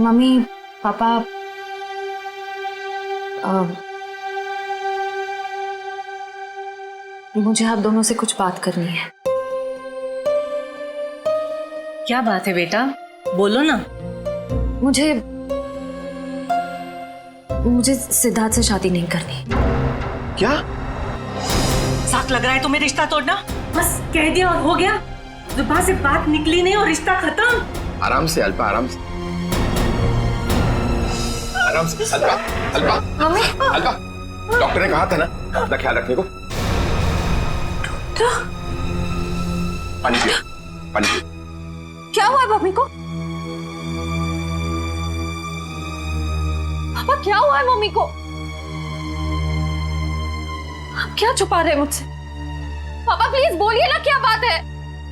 Mummy papa मुझे आप दोनों से कुछ बात करनी है। क्या बात है बेटा, बोलो ना। मुझे सिद्धार्थ से शादी नहीं करनी। क्या? साख लग रहा है तुम्हें रिश्ता तोड़ना? बस कह दिया और हो गया, जुबान से बात निकली नहीं और रिश्ता खत्म। आराम से अल्पा, आराम से, आराम से। अल्पा, अल्पा, मम्मी, अल्पा, डॉक्टर ने कहा था ना अपना ख्याल रखने को। डॉक्टर, पानी पियो, पानी पियो। क्या हुआ है मम्मी को? पापा क्या हुआ है मम्मी को? आप क्या छुपा रहे हैं मुझसे? पापा प्लीज बोलिए ना, क्या बात है?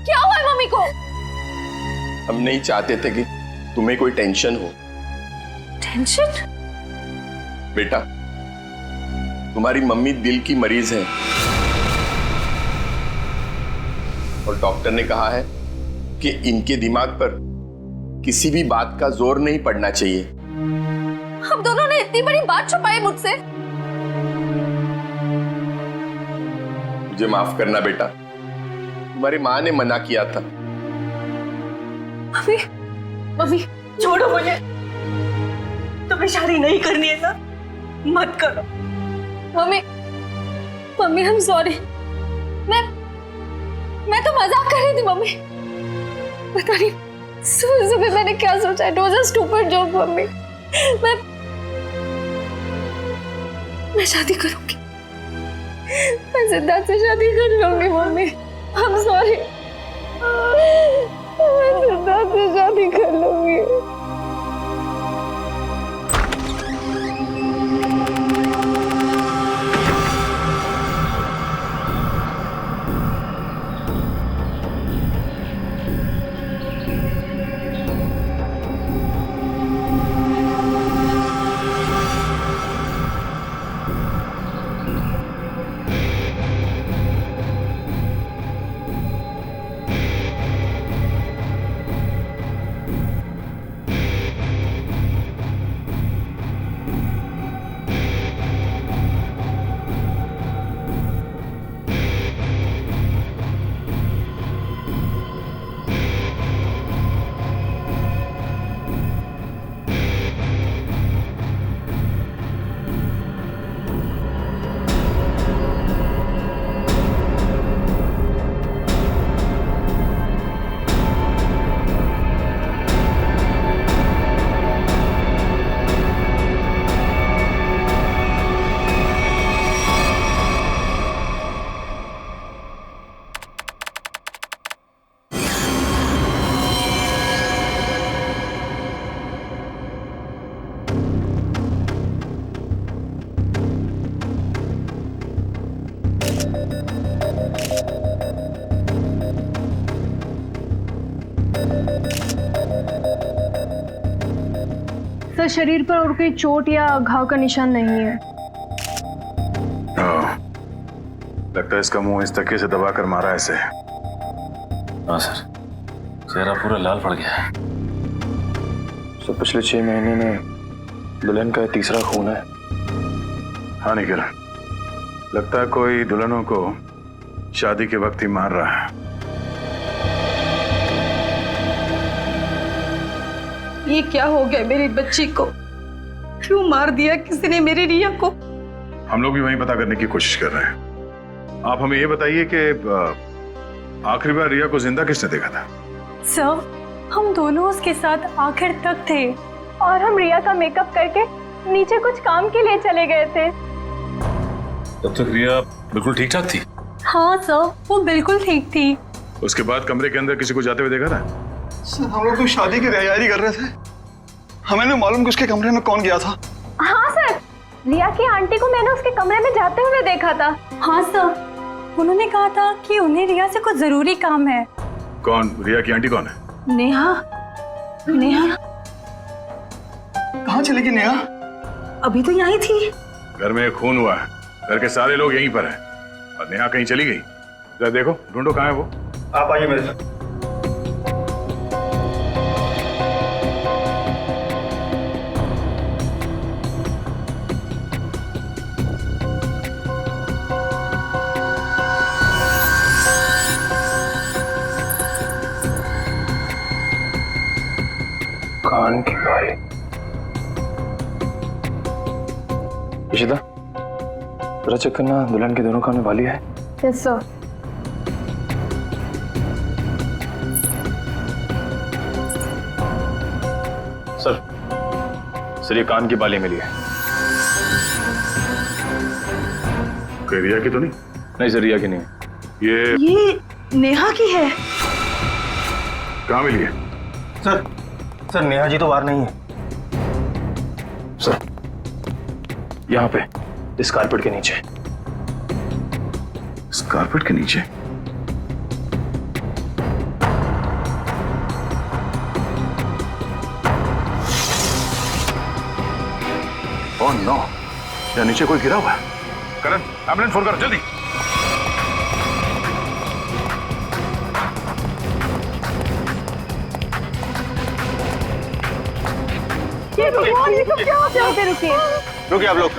क्या हुआ है मम्मी को? हम नहीं चाहते थे कि तुम्हें कोई टेंशन हो। टेंशन? बेटा, तुम्हारी मम्मी दिल की मरीज है और डॉक्टर ने कहा है कि इनके दिमाग पर किसी भी बात का जोर नहीं पड़ना चाहिए। हम दोनों ने इतनी बड़ी बात छुपाई मुझसे। मुझे माफ करना बेटा, तुम्हारी माँ ने मना किया था। मम्मी, मम्मी छोड़ो मुझे, तुम्हें शादी नहीं करनी है ना, मत करो। Mummy, mummy I am sorry. मैं तो मजाक कर रही थी मम्मी। पता नहीं सुबह सुबह मैंने क्या सोचा। It was a stupid joke mummy. मैं शादी करूंगी, मैं सिद्धार्थ से शादी कर लूंगी मम्मी। आई एम सॉरी, मैं सिद्धार्थ से शादी कर लूंगी। सर, शरीर पर और कोई चोट या घाव का निशान नहीं है। लगता है इसका मुंह इस तकिए से दबा कर मारा ऐसे। हाँ सर, चेहरा पूरा लाल पड़ गया है। सर, पिछले 6 महीने में दुल्हन का तीसरा खून है। हाँ निखिल, लगता है कोई दुल्हनों को शादी के वक्त ही मार रहा है। ये क्या हो गया मेरी बच्ची को? क्यों मार दिया किसी ने मेरी रिया को? हम लोग भी वही पता करने की कोशिश कर रहे हैं। आप हमें ये बताइए कि आखिरी बार रिया को जिंदा किसने देखा था? सर, हम दोनों उसके साथ आखिर तक थे और हम रिया का मेकअप करके नीचे कुछ काम के लिए चले गए थे। तब तक रिया बिल्कुल ठीक ठाक थी? हाँ सर, वो बिल्कुल ठीक थी। उसके बाद कमरे के अंदर किसी को जाते हुए देखा था? सर, हम लोग तो शादी की तैयारी कर रहे थे, हमें नहीं मालूम कि उसके कमरे में कौन गया था। हाँ सर, रिया की आंटी को मैंने उसके कमरे में जाते हुए देखा था। हाँ सर, उन्होंने कहा था कि उन्हें रिया से कुछ जरूरी काम है। कौन? रिया की आंटी कौन है? नेहा। नेहा कहाँ चली गई नेहा? अभी तो यहीं थी। घर में खून हुआ है, घर के सारे लोग यहीं पर हैं और नेहा कहीं चली गई। जरा देखो, ढूंढो कहाँ है वो। आप आइए मेरे साथ। कान की बाली। इशिता, जरा चेक करना दुल्हन के दोनों कान में बाली है। Yes sir. सर ये कान की बाली मिली है। कोई रिया की तो नहीं? नहीं सर, रिया की नहीं है। ये नेहा की है। कहाँ मिली है? सर नेहा जी तो बाहर नहीं है। सर यहाँ पे इस कारपेट के नीचे। इस कारपेट के नीचे? ओह नो, यहाँ नीचे कोई गिरा हुआ है। करण, एम्बुलेंस फोन करो जल्दी। ये भगवान, ये सब क्या हो गया? रुकिए रुकिए आप लोग।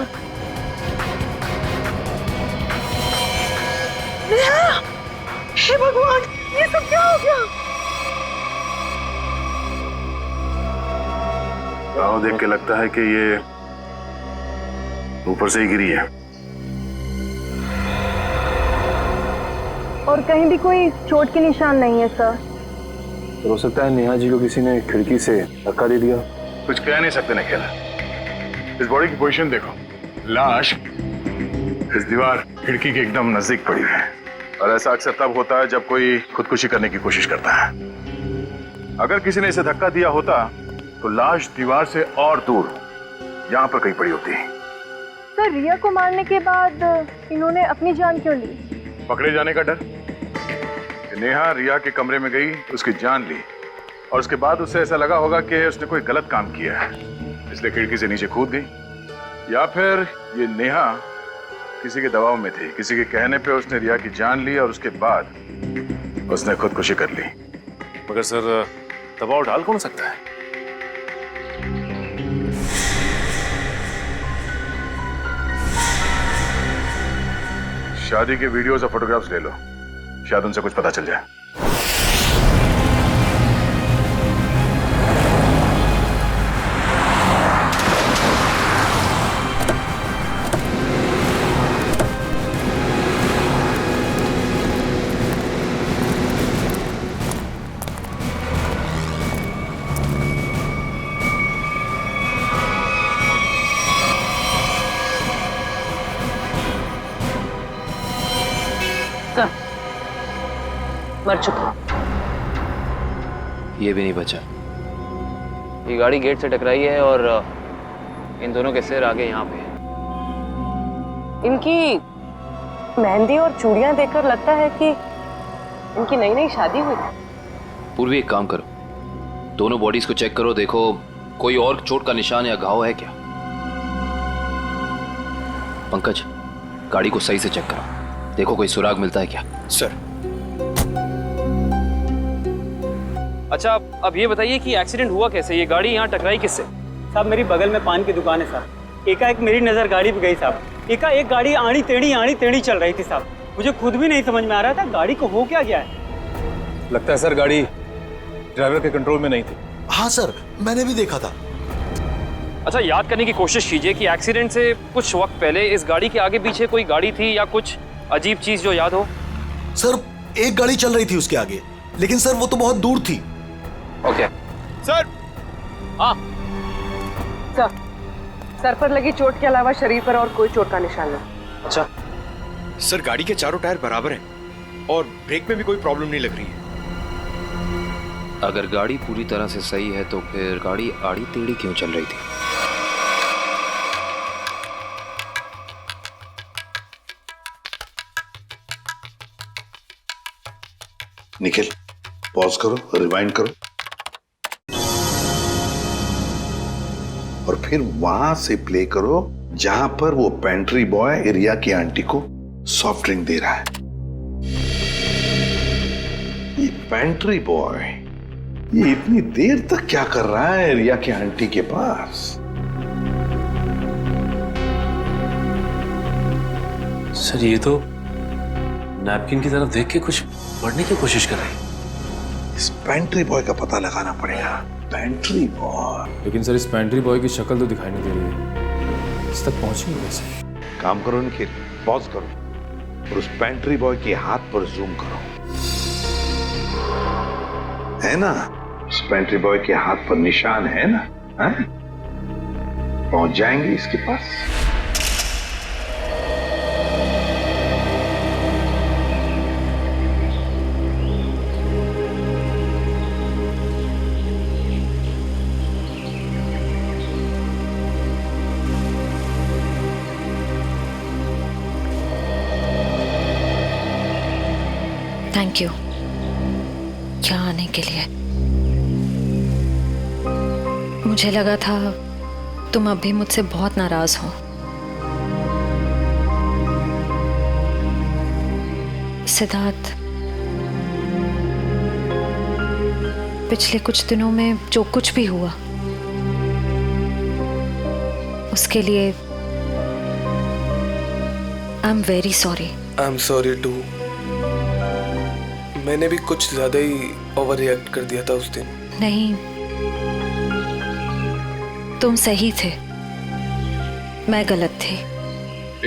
हे भगवान, ये सब क्या हो गया? राव देख के लगता है कि ये ऊपर से ही गिरी है। और कहीं भी कोई चोट के निशान नहीं है सर। तो हो सकता है नेहा जी को किसी ने खिड़की से धक्का दे दिया। कुछ कह नहीं सकते निखिल। इस बॉडी की पोजीशन देखो, लाश इस दीवार खिड़की के एकदम नजदीक पड़ी है। और ऐसा अक्सर तब होता है जब कोई खुदकुशी करने की कोशिश करता है। अगर किसी ने इसे धक्का दिया होता तो लाश दीवार से और दूर यहाँ पर कहीं पड़ी होती। सर रिया को मारने के बाद इन्होंने अपनी जान क्यों ली? पकड़े जाने का डर। नेहा रिया के कमरे में गई, उसकी जान ली और उसके बाद उसे ऐसा लगा होगा कि उसने कोई गलत काम किया है, इसलिए खिड़की से नीचे कूद गई। या फिर ये नेहा किसी के दबाव में थी, किसी के कहने पे उसने रिया की जान ली और उसके बाद उसने खुदकुशी कर ली। मगर सर दबाव डाल कौन सकता है? शादी के वीडियोस और फोटोग्राफ्स ले लो, शायद उनसे कुछ पता चल जाए। मर चुका। ये भी नहीं बचा। ये गाड़ी गेट से टकराई है और इन दोनों के सिर आगे यहाँ पे है। इनकी मेहंदी और चूड़ियां देखकर लगता है कि इनकी नई नई शादी हुई। पूर्वी एक काम करो, दोनों बॉडीज को चेक करो, देखो कोई और चोट का निशान या घाव है क्या। पंकज, गाड़ी को सही से चेक करो, देखो कोई सुराग मिलता है क्या। सर। अच्छा अब ये बताइए कि एक्सीडेंट हुआ कैसे? ये गाड़ी यहाँ टकराई किससे? साहब मेरी बगल में पान की दुकान है साहब। एकाएक मेरी नज़र गाड़ी पे गई साहब। एकाएक गाड़ी आड़ी टेढ़ी चल रही थी साहब। मुझे खुद भी नहीं समझ में आ रहा था गाड़ी को हो क्या गया है। लगता है सर गाड़ी ड्राइवर के कंट्रोल में नहीं थी। हाँ सर, मैंने भी देखा था। अच्छा याद करने की कोशिश कीजिए कि एक्सीडेंट से कुछ वक्त पहले इस गाड़ी के आगे पीछे कोई गाड़ी थी या कुछ अजीब चीज जो याद हो। सर एक गाड़ी चल रही थी उसके आगे, लेकिन सर वो तो बहुत दूर थी। Okay sir. हाँ सर पर लगी चोट के अलावा शरीर पर और कोई चोट का निशान नहीं। अच्छा सर गाड़ी के चारों टायर बराबर हैं और ब्रेक में भी कोई प्रॉब्लम नहीं लग रही है। अगर गाड़ी पूरी तरह से सही है तो फिर गाड़ी आड़ी टेढ़ी क्यों चल रही थी? निखिल पॉज करो, रिवाइंड करो और फिर वहां से प्ले करो जहां पर वो पेंट्री बॉय रिया की आंटी को सॉफ्ट ड्रिंक दे रहा है। ये पेंट्री बॉय ये इतनी देर तक क्या कर रहा है रिया की आंटी के पास? सर ये तो नैपकिन की तरफ देख के कुछ पढ़ने की कोशिश कर रहे हैं। इस पेंट्री बॉय का पता लगाना पड़ेगा। Pantry boy. लेकिन सर इस पेंट्री बॉय की शक्ल तो दिखाई नहीं दे रही है, इस तक पहुंचेंगे कैसे? काम करो निखिल, पॉज करो और उस पेंट्री बॉय के हाथ पर जूम करो। है ना, उस पेंट्री बॉय के हाथ पर निशान है ना? है? पहुंच जाएंगे इसके पास। थैंक यू यहाँ आने के लिए। मुझे लगा था तुम अब भी मुझसे बहुत नाराज हो। सिद्धार्थ, पिछले कुछ दिनों में जो कुछ भी हुआ उसके लिए I am very sorry. I am sorry too. मैंने भी कुछ ज्यादा ही ओवर रिएक्ट कर दिया था उस दिन। नहीं, तुम सही थे, मैं गलत थी।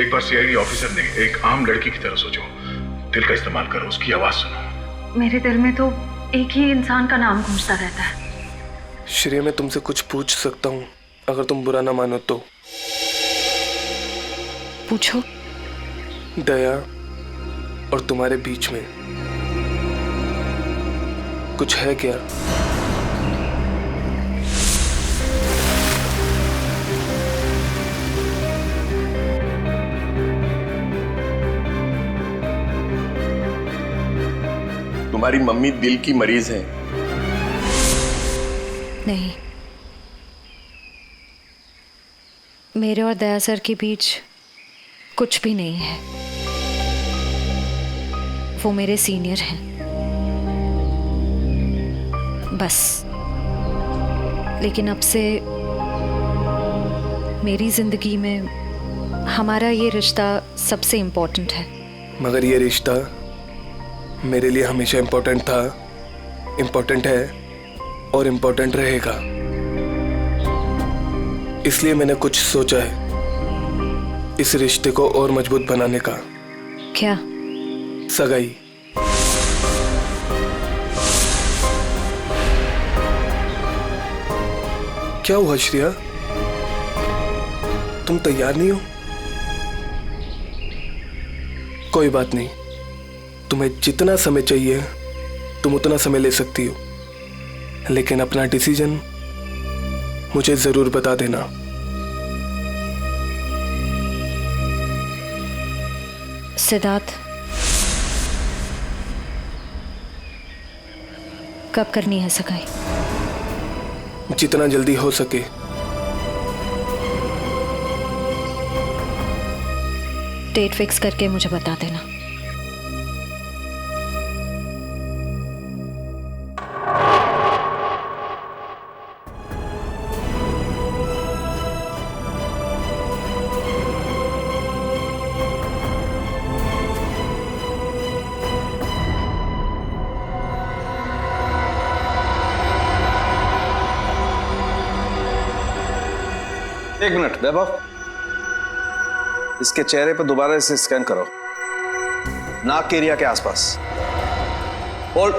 एक बार सीआईडी ऑफिसर ने एक आम लड़की की तरह सोचो, दिल का इस्तेमाल करो, उसकी आवाज सुनो। मेरे दिल में तो एक ही इंसान का नाम गूंजता रहता है। श्रेया, मैं तुमसे कुछ पूछ सकता हूँ अगर तुम बुरा ना मानो तो? पूछो। दया और तुम्हारे बीच में कुछ है क्या? तुम्हारी मम्मी दिल की मरीज है। नहीं, मेरे और दया सर के बीच कुछ भी नहीं है। वो मेरे सीनियर हैं, बस। लेकिन अब से मेरी जिंदगी में हमारा ये रिश्ता सबसे इम्पोर्टेंट है। मगर ये रिश्ता मेरे लिए हमेशा इम्पोर्टेंट था, इम्पोर्टेंट है और इम्पोर्टेंट रहेगा। इसलिए मैंने कुछ सोचा है इस रिश्ते को और मजबूत बनाने का। क्या? सगाई। क्या हुआ श्रेया, तुम तैयार नहीं हो? कोई बात नहीं, तुम्हें जितना समय चाहिए तुम उतना समय ले सकती हो, लेकिन अपना डिसीजन मुझे जरूर बता देना। सिद्धार्थ, कब करनी है सगाई? जितना जल्दी हो सके। डेट फिक्स करके मुझे बता देना। एक मिनट वैभव, इसके चेहरे पर दोबारा इसे स्कैन करो, नाक के एरिया के आसपास। होल्ड।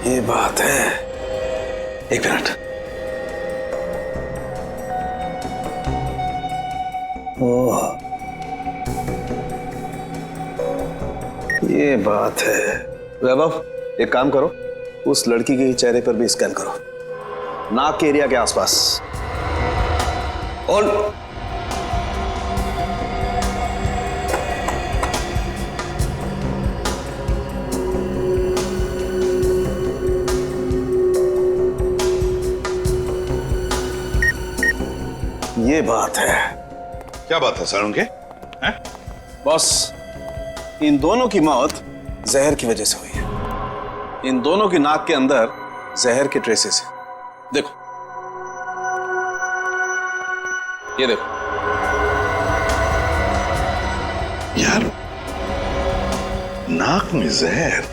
ये बात है, एक मिनट। ओह, ये बात है। वैभव, एक काम करो, उस लड़की के चेहरे पर भी स्कैन करो, नाक के एरिया के आसपास। और ये बात है। क्या बात है सर उनके? बॉस, इन दोनों की मौत जहर की वजह से हुई है। इन दोनों की नाक के अंदर जहर के ट्रेसेस हैं। देखो, ये देखो। यार, नाक में जहर?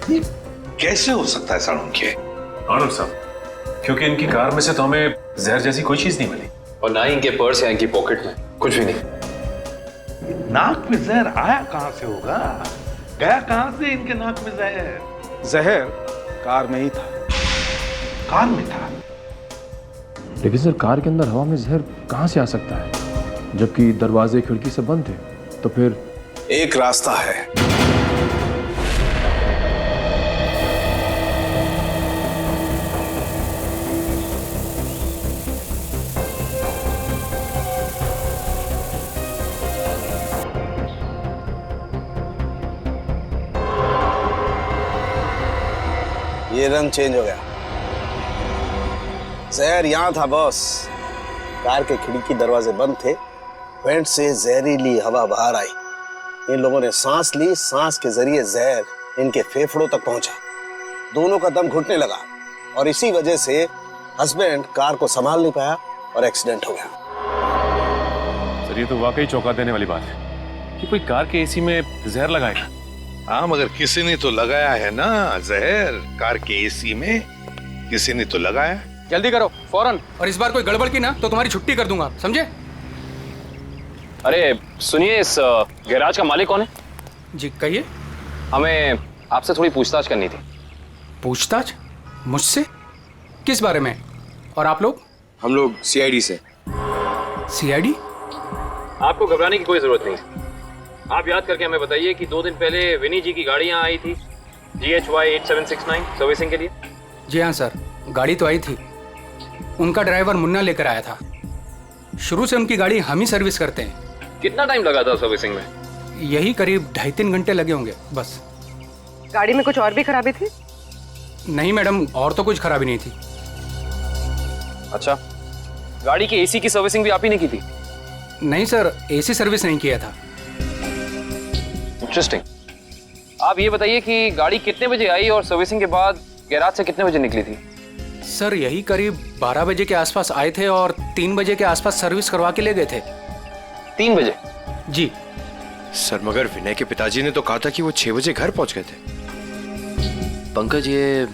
ये कैसे हो सकता है साड़ू के? आनंद साहब, क्योंकि इनकी कार में से तो हमें जहर जैसी कोई चीज नहीं मिली, और ना ही इनके पर्स या इनकी पॉकेट में कुछ भी नहीं। नाक में जहर आया कहां से होगा? गया कहां से इनके नाक में जहर? जहर कार में ही था। कार में था? लेकिन सर कार के अंदर हवा में जहर कहाँ से आ सकता है, जबकि दरवाजे खिड़की सब बंद थे? तो फिर एक रास्ता है। ये रंग चेंज हो गया। जहर यहां था बॉस। कार के खिड़की दरवाजे बंद थे, वेंट से जहरीली हवा बाहर आई। इन लोगों ने सांस ली, सांस के जरिए जहर इनके फेफड़ों तक पहुंचा। दोनों का दम घुटने लगा और इसी वजह से हस्बैंड कार को संभाल नहीं पाया और एक्सीडेंट हो गया। सर ये तो वाकई चौंका देने वाली बात है कि कोई कार के एसी में जहर लगाएगा। हाँ, मगर किसी ने तो लगाया है ना जहर। कार के एसी में किसी ने तो लगाया। जल्दी करो फौरन, और इस बार कोई गड़बड़ की ना तो तुम्हारी छुट्टी कर दूंगा, समझे? अरे सुनिए, इस गैराज का मालिक कौन है? जी कहिए। हमें आपसे थोड़ी पूछताछ करनी थी। पूछताछ? मुझसे? किस बारे में? और आप लोग? हम लोग सीआईडी से। सीआईडी? आपको घबराने की कोई जरूरत नहीं है। आप याद करके हमें बताइए कि 2 दिन पहले विनी जी की गाड़ी यहाँ आई थी GHY 8769 सर्विसिंग के लिए। जी हाँ सर, गाड़ी तो आई थी। उनका ड्राइवर मुन्ना लेकर आया था। शुरू से उनकी गाड़ी हम ही सर्विस करते हैं। कितना टाइम लगा था सर्विसिंग में? यही करीब 2.5-3 घंटे लगे होंगे बस। गाड़ी में कुछ और भी खराबी थी? नहीं मैडम, और तो कुछ खराबी नहीं थी। अच्छा, गाड़ी की एसी की सर्विसिंग भी आप ही ने की थी? नहीं सर, एसी सर्विस नहीं किया था। इंटरेस्टिंग। आप ये बताइए कि गाड़ी कितने बजे आई और सर्विसिंग के बाद गैराज से कितने बजे निकली थी? सर यही करीब 12 बजे के आसपास आए थे और 3 बजे के आसपास सर्विस करवा के ले गए थे। 3 बजे? जी सर, मगर विनय के पिताजी ने तो कहा था कि वो 6 बजे घर पहुंच गए थे। पंकज, ये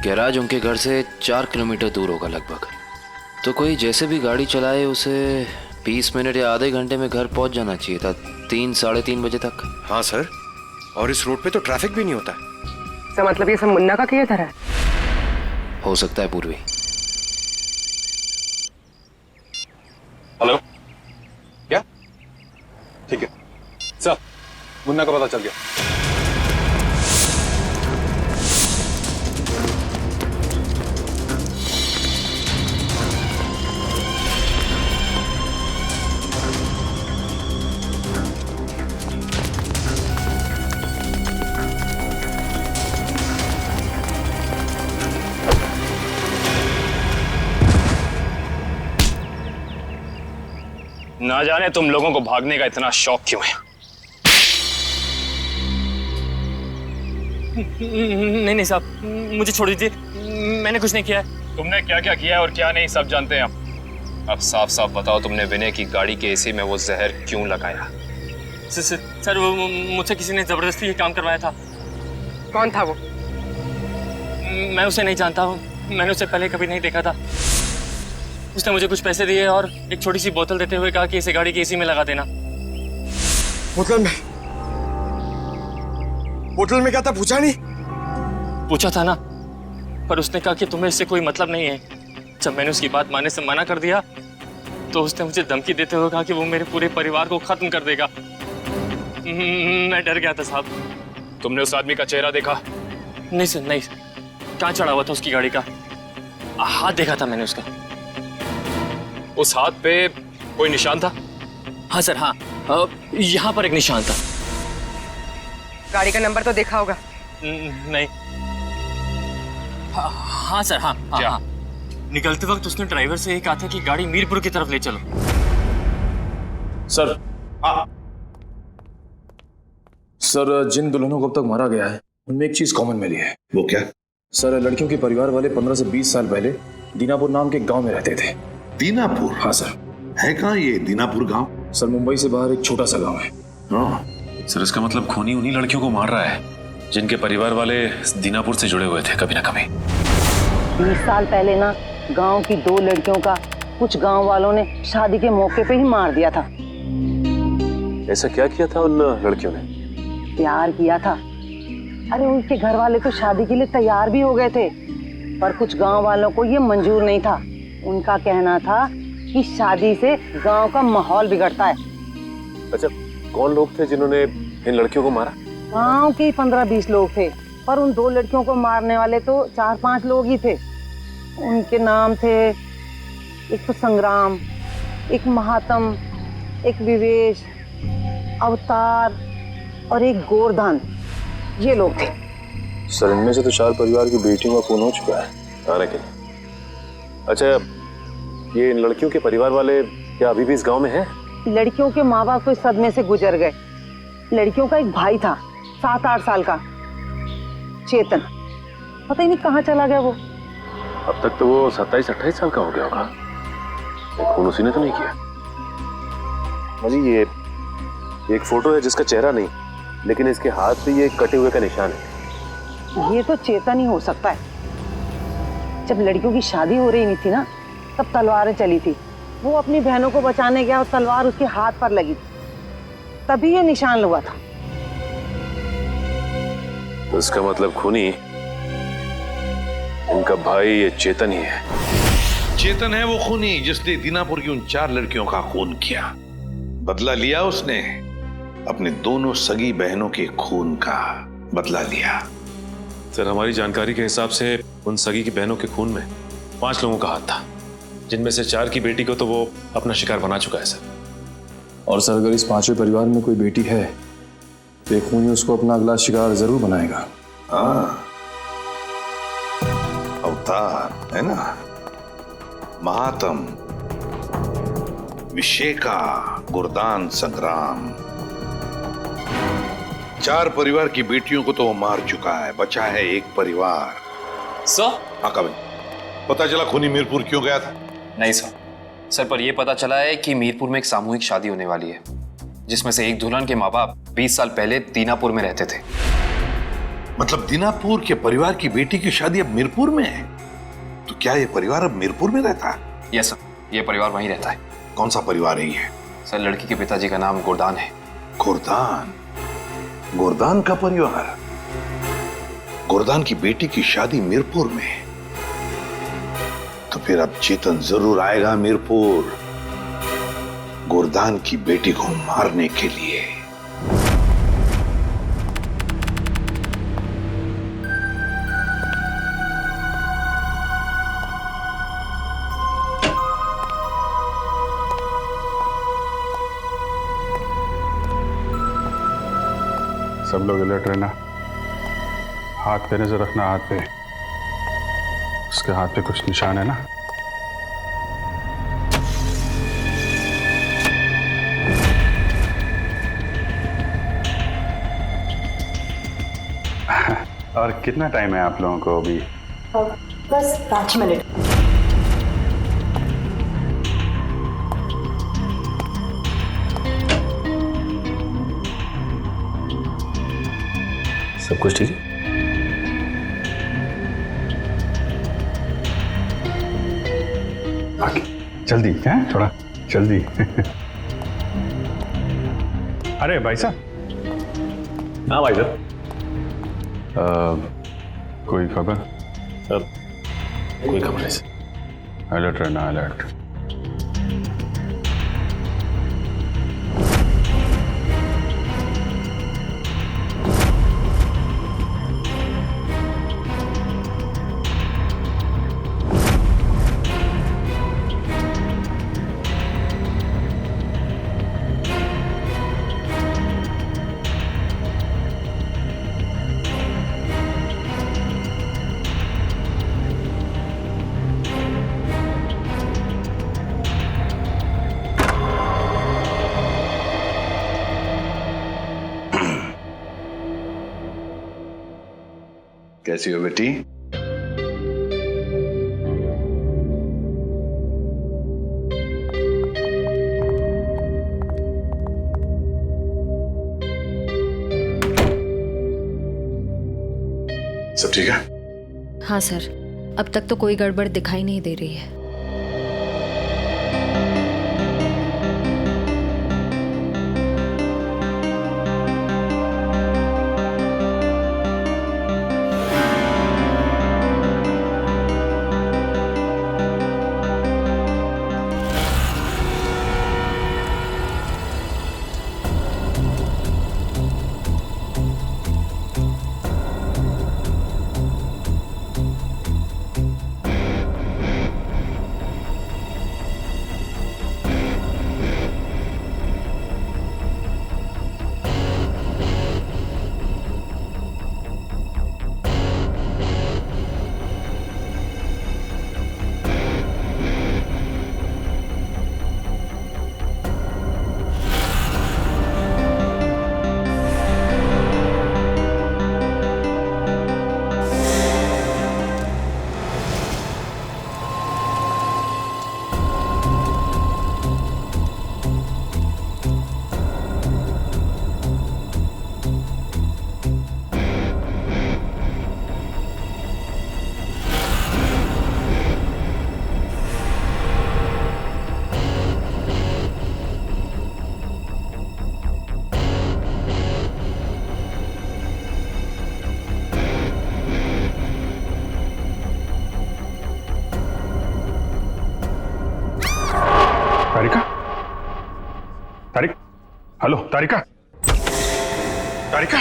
गैराज उनके घर से 4 किलोमीटर दूर होगा लगभग। तो कोई जैसे भी गाड़ी चलाए उसे 20 मिनट या आधे घंटे में घर पहुंच जाना चाहिए था, 3-3:30 बजे तक। हाँ सर, और इस रोड पे तो ट्रैफिक भी नहीं होता है। तो मतलब ये सब मुन्ना का किया था? हो सकता है पूर्वी। हेलो, क्या? ठीक है सर, मुन्ना का पता चल गया। ना जाने तुम लोगों को भागने का इतना शौक क्यों है। नहीं साहब, मुझे छोड़ दीजिए, मैंने कुछ नहीं किया है। तुमने क्या क्या किया है और क्या नहीं सब जानते हैं हम। अब साफ साफ बताओ, तुमने विनय की गाड़ी के एसी में वो जहर क्यों लगाया? सर वो मुझसे किसी ने जबरदस्ती ये काम करवाया था। कौन था वो? मैं उसे नहीं जानता हूँ, मैंने उसे पहले कभी नहीं देखा था। उसने मुझे कुछ पैसे दिए और एक छोटी सी बोतल देते हुए कहा कि इसे गाड़ी की एसी में लगा देना। बोतल में क्या था पूछा नहीं? पूछा था ना, पर उसने कहा कि तुम्हें इससे कोई मतलब नहीं है। जब मैंने उसकी बात मानने से मना कर दिया तो उसने मुझे धमकी देते हुए कहा कि वो मेरे पूरे परिवार को खत्म कर देगा। मैं डर गया था साहब। तुमने उस आदमी का चेहरा देखा? नहीं सर, नहीं। कहाँ चढ़ा हुआ था उसकी गाड़ी का? हाथ देखा था मैंने उसका। उस हाथ पे कोई निशान था? हाँ सर, हाँ, यहाँ पर एक निशान था। गाड़ी का नंबर तो देखा होगा? नहीं। हाँ सर, हाँ, क्या? हाँ। निकलते वक्त उसने ड्राइवर से कहा था कि गाड़ी मीरपुर की तरफ ले चलो। सर, सर जिन दुल्हनों को अब तक मारा गया है उनमें एक चीज कॉमन मिली है। वो क्या? सर, लड़कियों के परिवार वाले 15 से 20 साल पहले दीनापुर नाम के गांव में रहते थे। दीनापुर? हाँ सर। है कहाँ ये दीनापुर गांव? सर, मुंबई से बाहर एक छोटा सा गांव है। हाँ। सर, इसका मतलब खूनी उन्हीं लड़कियों को मार रहा है जिनके परिवार वाले दीनापुर से जुड़े हुए थे कभी ना कभी। 20 साल पहले ना गांव की 2 लड़कियों का कुछ गांव वालों ने शादी के मौके पे ही मार दिया था। ऐसा क्या किया था उन लड़कियों ने? प्यार किया था। अरे उनके घर वाले तो शादी के लिए तैयार भी हो गए थे, पर कुछ गांव वालों को ये मंजूर नहीं था। उनका कहना था कि शादी से गांव का माहौल बिगड़ता है। अच्छा, कौन लोग थे जिन्होंने इन लड़कियों को मारा? गांव के 15-20 लोग थे, पर उन 2 लड़कियों को मारने वाले तो 4-5 लोग ही थे। उनके नाम थे, एक तो संग्राम, एक महात्म, एक विवेश, अवतार और एक गोरधान। ये लोग थे। सर, इनमें से तो 4 परिवार की बेटियों का खून हो चुका है आने के लिए। अच्छा, ये इन लड़कियों के परिवार वाले क्या अभी भी इस गांव में हैं? लड़कियों के माँ बाप तो इस सदमे से गुजर गए। लड़कियों का एक भाई था 7-8 साल का, चेतन। पता ही नहीं कहाँ चला गया वो। अब तक तो वो 27-28 साल का हो गया होगा। ये खून उसी ने तो नहीं किया। अजी, ये एक फोटो है जिसका चेहरा नहीं, लेकिन इसके हाथ पे ये कटे हुए का निशान है। ये तो चेतन ही हो सकता है। जब लड़कियों की शादी हो रही नहीं थी ना, तब तलवारें चली थी। वो अपनी बहनों को बचाने गया और तलवार उसके हाथ पर लगी, तभी ये निशान हुआ था। तो इसका मतलब खूनी इनका भाई ये चेतन ही है। चेतन है वो खूनी जिसने दीनापुर की उन 4 लड़कियों का खून किया। बदला लिया उसने, अपने दोनों सगी बहनों के खून का बदला लिया। सर, हमारी जानकारी के हिसाब से उन सगी की बहनों के खून में 5 लोगों का हाथ था, जिनमें से 4 की बेटी को तो वो अपना शिकार बना चुका है सर। और सर, अगर इस 5वें परिवार में कोई बेटी है तो एक खूनी उसको अपना अगला शिकार जरूर बनाएगा। हाँ, अवतार है ना, महात्म, विशेका, गुरदान, संग्राम। 4 परिवार की बेटियों को तो वो मार चुका है, बचा है एक परिवार। सर? हाँ कभी पता चला खूनी मीरपुर क्यों गया था? नहीं सर। सर, पर यह पता चला है कि मीरपुर में एक सामूहिक शादी होने वाली है, जिसमें से एक दुल्हन के माँ बाप 20 साल पहले दीनापुर में रहते थे। मतलब दीनापुर के परिवार की बेटी की शादी अब मीरपुर में है? तो क्या ये परिवार अब मीरपुर में रहता है? यस सर, ये परिवार वहीं रहता है। कौन सा परिवार है ये? सर, लड़की के पिताजी का नाम गोरदान है। गोरदान? गोरदान का परिवार? गोरदान की बेटी की शादी मीरपुर में, तो फिर अब चेतन जरूर आएगा मीरपुर गोरदान की बेटी को मारने के लिए। सब लोग अलर्ट रहना। हाथ पे नजर रखना, हाथ पे। उसके हाथ पे कुछ निशान है ना? और कितना टाइम है आप लोगों को अभी? बस 5 मिनट। सब कुछ ठीक है? जल्दी है, थोड़ा जल्दी। अरे भाई साहब। हाँ भाई साहब। कोई खबर? कोई खबर नहीं। अलर्ट रहना, अलर्ट। कैसी हो बेटी? सब ठीक है? हाँ सर, अब तक तो कोई गड़बड़ दिखाई नहीं दे रही है। तारिका, हेलो तारिका, तारिका,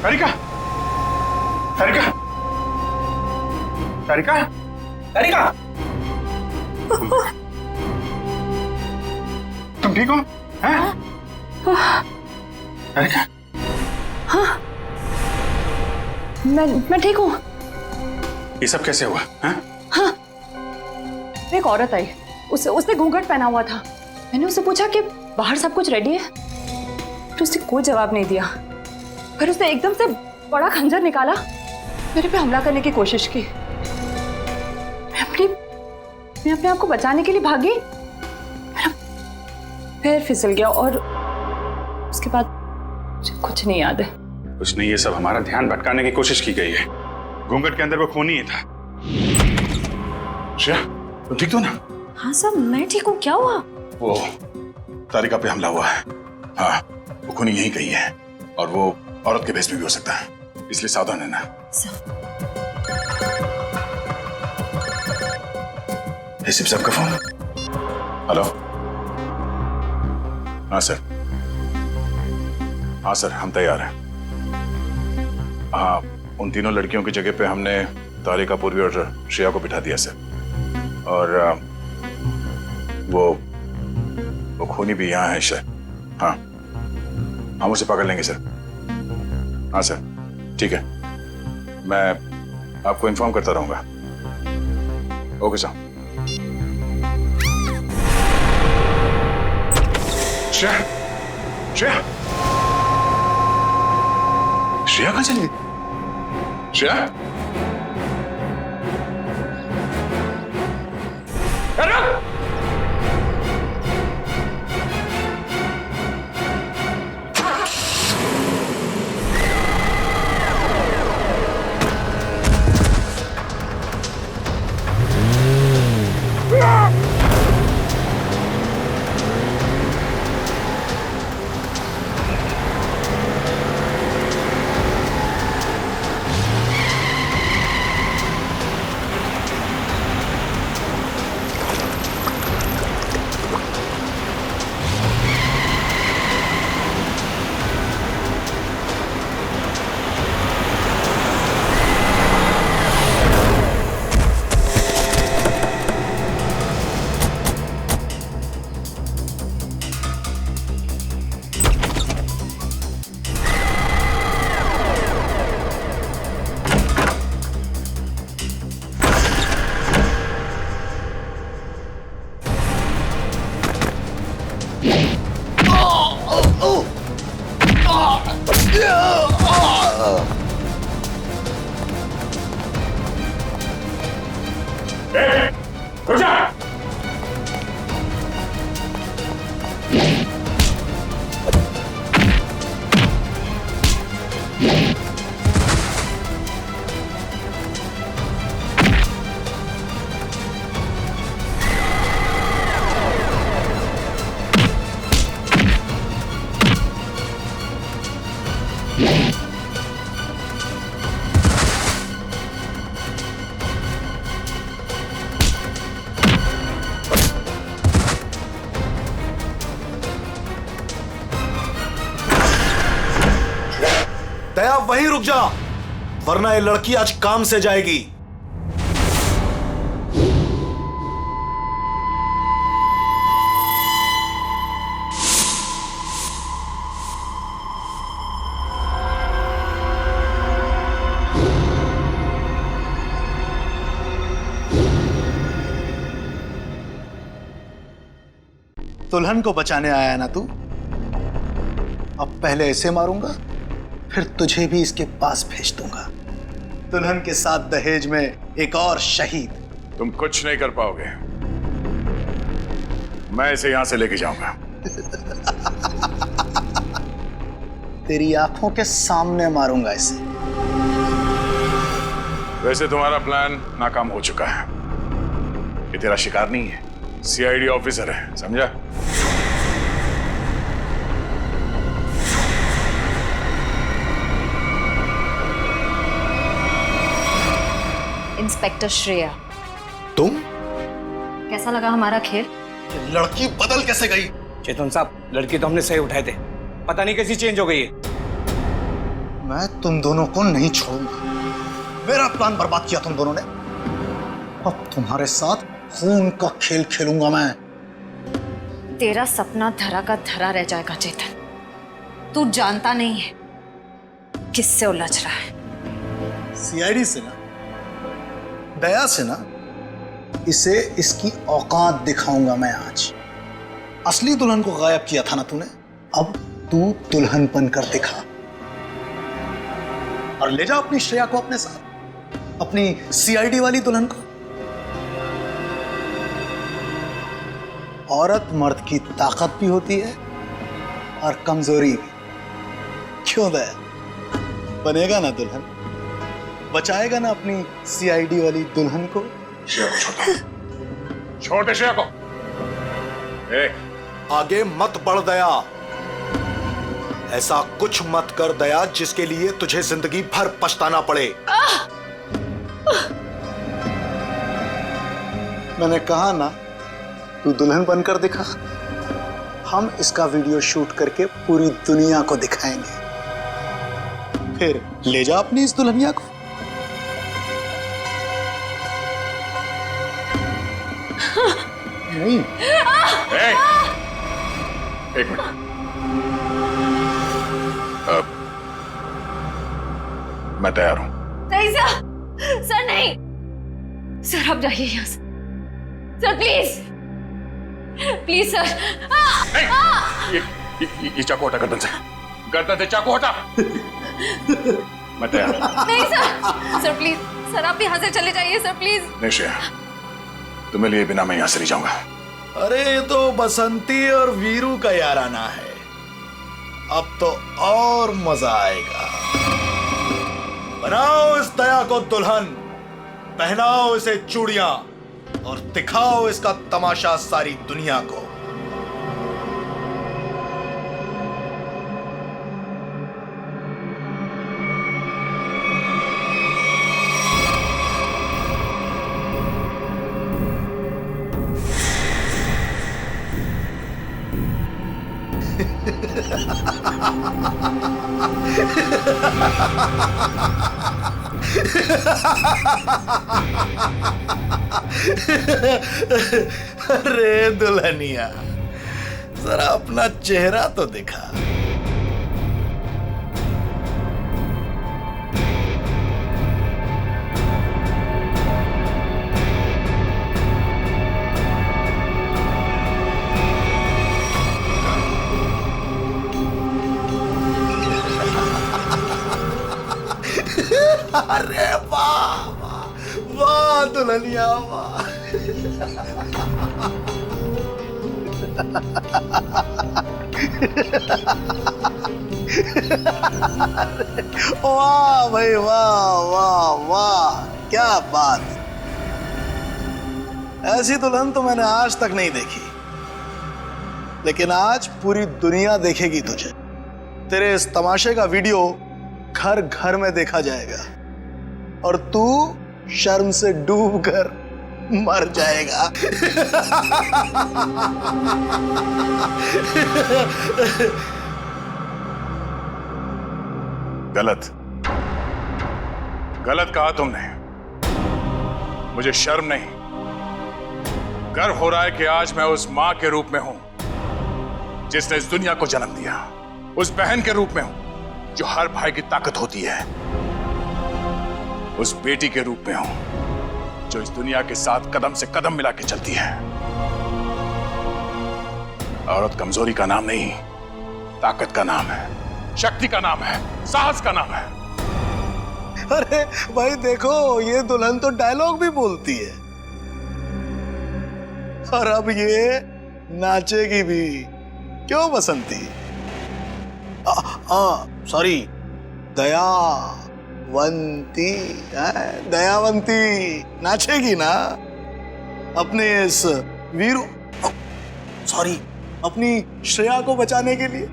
तारिका, तारिका, तारिका, तारिका, तुम ठीक हो? हैं? तारिका, हाँ, मैं ठीक हूँ। ये सब कैसे हुआ? हैं? हाँ, एक औरत आई, उसने घूंघट पहना हुआ था। मैंने उससे पूछा कि बाहर सब कुछ रेडी है, तो उसने कोई जवाब नहीं दिया। फिर उसने एकदम से बड़ा खंजर निकाला, मेरे पे हमला करने की कोशिश की। मैं अपने आप को बचाने के लिए भागी, फिर फिसल गया और उसके बाद मुझे कुछ नहीं याद है। कुछ नहीं, ये सब हमारा ध्यान भटकाने की कोशिश की गई है। घूंघट के अंदर वो खून ही था। श्रेया, तुम ठीक हो ना? हाँ सर, मैं ठीक हूँ। क्या हुआ? वो तारिका पे हमला हुआ है। हाँ, वो खूनी यहीं कहीं है और वो औरत के भेष में भी हो सकता है, इसलिए सावधान रहना। एसीपी साहब का फोन। हेलो। हाँ सर, हाँ सर, हम तैयार हैं। हाँ, उन तीनों लड़कियों की जगह पे हमने तारिका, पूर्वी और श्रेया को बिठा दिया सर। और वो खूनी भी यहाँ है सर। हाँ, हम उसे पकड़ लेंगे सर। हाँ सर, ठीक है, मैं आपको इन्फॉर्म करता रहूंगा। Okay sir. श्रेया, श्रेया, श्रेया कहाँ चली गई? श्रेया, दया वहीं रुक जा, वरना ये लड़की आज काम से जाएगी। दुल्हन को बचाने आया ना तू? अब पहले ऐसे मारूंगा, फिर तुझे भी इसके पास भेज दूंगा। दुल्हन के साथ दहेज में एक और शहीद। तुम कुछ नहीं कर पाओगे, मैं इसे यहां से लेके जाऊंगा। तेरी आंखों के सामने मारूंगा इसे। वैसे तुम्हारा प्लान नाकाम हो चुका है। ये तेरा शिकार नहीं है, सीआईडी ऑफिसर है, समझा? इंस्पेक्टर श्रेया, तुम? कैसा लगा हमारा खेल? लड़की बदल कैसे गई? चेतन साहब, लड़की तो हमने सही उठाए थे, पता नहीं कैसी चेंज हो गई है। मैं तुम दोनों को नहीं छोड़ूंगा। मेरा प्लान बर्बाद किया तुम दोनों ने, अब तुम्हारे साथ खून का खेल खेलूंगा मैं। तेरा सपना धरा का धरा रह जाएगा चेतन। तू जानता नहीं है किससे उलझ रहा है। सीआईडी से ना, दया से ना, इसे इसकी औकात दिखाऊंगा मैं आज। असली दुल्हन को गायब किया था ना तूने, अब तू दुल्हन बनकर दिखा और ले जा अपनी श्रेया को अपने साथ, अपनी सीआईडी वाली दुल्हन को। औरत मर्द की ताकत भी होती है और कमजोरी भी। क्यों दया? बनेगा ना दुल्हन? बचाएगा ना अपनी सीआईडी वाली दुल्हन को? छोटे श्रेया को। आगे मत बढ़ दया। ऐसा कुछ मत कर दया जिसके लिए तुझे जिंदगी भर पछताना पड़े। मैंने कहा ना, तू दुल्हन बनकर दिखा। हम इसका वीडियो शूट करके पूरी दुनिया को दिखाएंगे, फिर ले जा अपनी इस दुल्हनिया को। नहीं। एक मिनट। मैं तैयार हूं। नहीं सर, सर नहीं, सर आप जाइए यहाँ से। Sir please, please sir. ये चाकू हटा गर्दन से, गर्दन से चाकू हटा। मैं तैयार हूं। नहीं सर, सर प्लीज, सर आप यहाँ से चले जाइए सर प्लीज। नहीं श्रेया, तुम्हें लिए बिना मैं यहां से नहीं जाऊंगा। अरे ये तो बसंती और वीरू का याराना है, अब तो और मजा आएगा। बनाओ इस दया को दुल्हन, पहनाओ इसे चूड़ियां और दिखाओ इसका तमाशा सारी दुनिया को। अरे दुल्हनिया, जरा अपना चेहरा तो दिखा। अरे वाह वाह वाह दुल्हनिया वाह। वाह भाई वाह वाह वाह, क्या बात। ऐसी दुल्हन तो मैंने आज तक नहीं देखी, लेकिन आज पूरी दुनिया देखेगी तुझे। तेरे इस तमाशे का वीडियो घर घर में देखा जाएगा और तू शर्म से डूब कर मर जाएगा। गलत गलत कहा तुमने। मुझे शर्म नहीं, गर्व हो रहा है कि आज मैं उस मां के रूप में हूं जिसने इस दुनिया को जन्म दिया, उस बहन के रूप में हूं जो हर भाई की ताकत होती है, उस बेटी के रूप में हूं जो इस दुनिया के साथ कदम से कदम मिला के चलती है। औरत कमजोरी का नाम नहीं, ताकत का नाम है, शक्ति का नाम है, साहस का नाम है। अरे भाई देखो, ये दुल्हन तो डायलॉग भी बोलती है और अब ये नाचेगी भी। क्यों बसंती? सॉरी, दयावंती। दयावंती नाचेगी ना अपने इस वीरू, सॉरी, अपनी श्रेया को बचाने के लिए।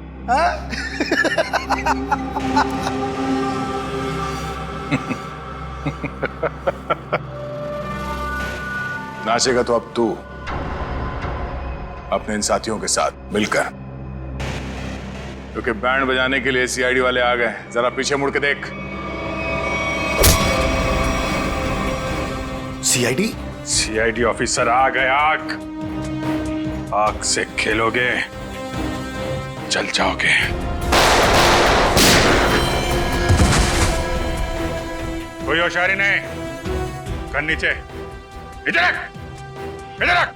नाचेगा तो अब तू अपने इन साथियों के साथ मिलकर, क्योंकि बैंड बजाने के लिए सीआईडी वाले आ गए। जरा पीछे मुड़ के देख। सीआईडी? सीआईडी ऑफिसर आ गए। आग से खेलोगे, जल जाओगे। कोई होशियारी नहीं, कर नीचे, इधर रख, इधर रख।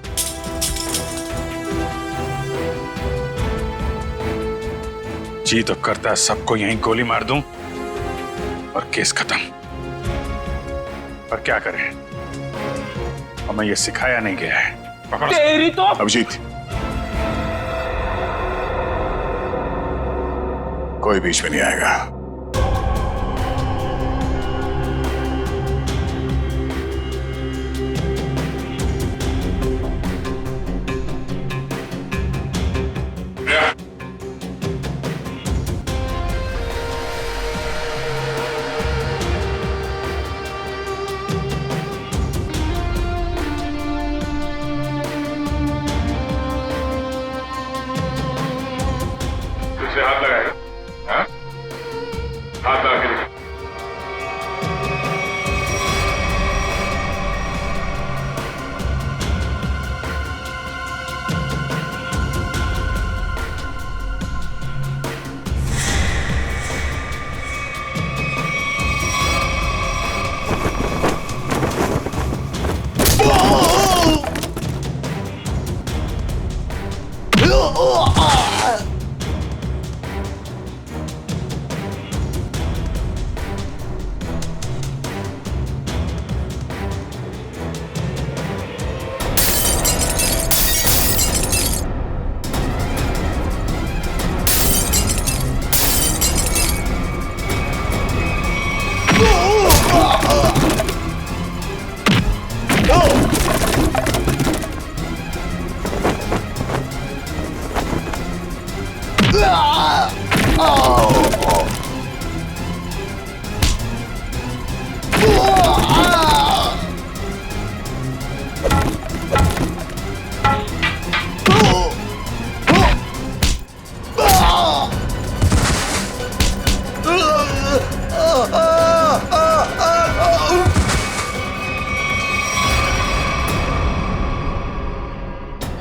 जी तो करता है सबको यहीं गोली मार दूं और केस खत्म, पर क्या करें, हमें ये सिखाया नहीं गया है। पकड़ो तेरी तो। अभिजीत, कोई बीच में नहीं आएगा। हाथ लगाएगा, हाँ? हाथ लगा के देखो।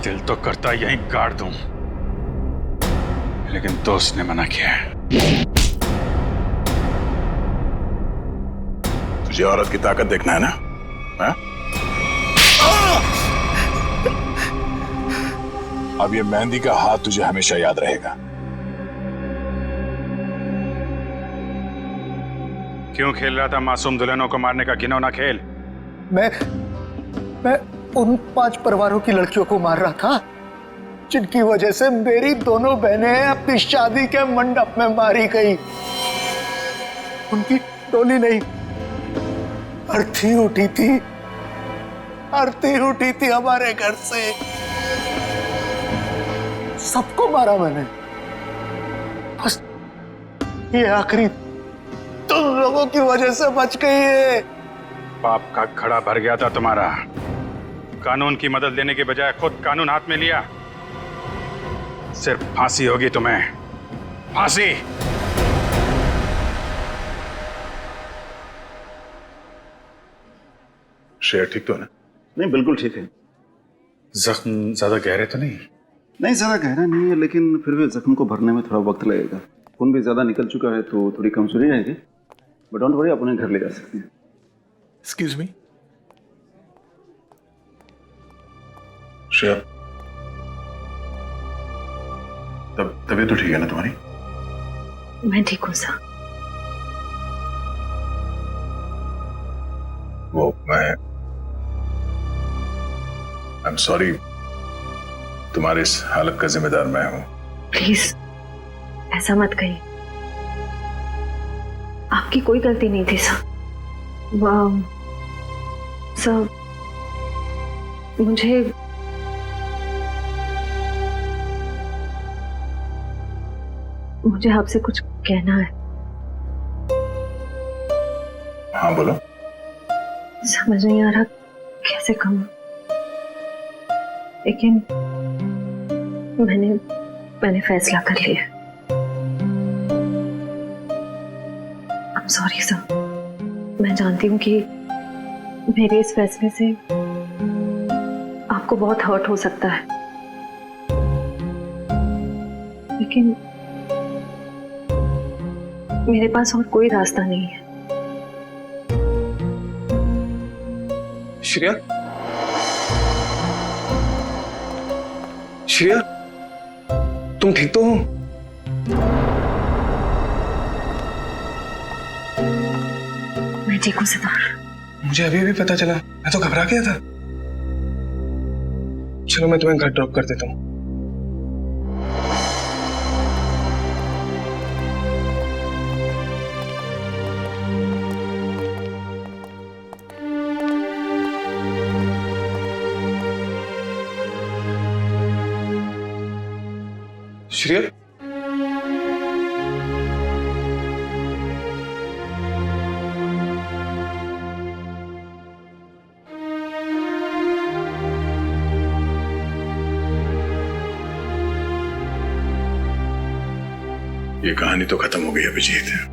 दिल तो करता यहीं गाड़ दूं, लेकिन दोस्त ने मना किया है। तुझे औरत की ताकत देखना है ना? हा? अब ये मेहंदी का हाथ तुझे हमेशा याद रहेगा। क्यों खेल रहा था मासूम दुल्हनों को मारने का घिनौना खेल? मैं उन 5 परिवारों की लड़कियों को मार रहा था जिनकी वजह से मेरी दोनों बहनें अपनी शादी के मंडप में मारी गई। उनकी डोली नहीं, अर्थी उठी थी, अर्थी उठी थी हमारे घर से। सबको मारा मैंने, बस ये आखिरी तुम लोगों की वजह से बच गई है। पाप का घड़ा भर गया था तुम्हारा। कानून की मदद लेने के बजाय खुद कानून हाथ में लिया। सिर्फ फांसी होगी तुम्हें, फांसी। श्रेया ठीक तो है ना? नहीं, बिल्कुल ठीक है। जख्म ज्यादा गहरे तो नहीं? नहीं, ज़्यादा गहरा नहीं है, लेकिन फिर भी जख्म को भरने में थोड़ा वक्त लगेगा। खून भी ज़्यादा निकल चुका है तो थोड़ी कमजोरी रहेगी, बट डोंट वरी, आप उन्हें घर ले जा सकते हैं। एक्सक्यूज मी श्रेया, तबीयत तो ठीक है ना तुम्हारी? मैं ठीक हूँ सर। वो आई एम सॉरी, तुम्हारी इस हालत का जिम्मेदार मैं हूं। प्लीज ऐसा मत कहिए, आपकी कोई गलती नहीं थी सर। सर मुझे आपसे कुछ कहना है। हाँ बोलो। समझ नहीं आ रहा कैसे कहूं, लेकिन मैंने फैसला कर लिया। I'm sorry सर, मैं जानती हूँ कि मेरे इस फैसले से आपको बहुत हर्ट हो सकता है, लेकिन मेरे पास और कोई रास्ता नहीं है। श्रेया, श्रेया, तुम ठीक तो हो? मैं ठीक हूँ सिद्धार्थ। मुझे अभी भी पता चला, मैं तो घबरा गया था। चलो मैं तुम्हें घर ड्रॉप कर देता हूँ। श्रेया, ये कहानी तो खत्म हो गई अभिजीत।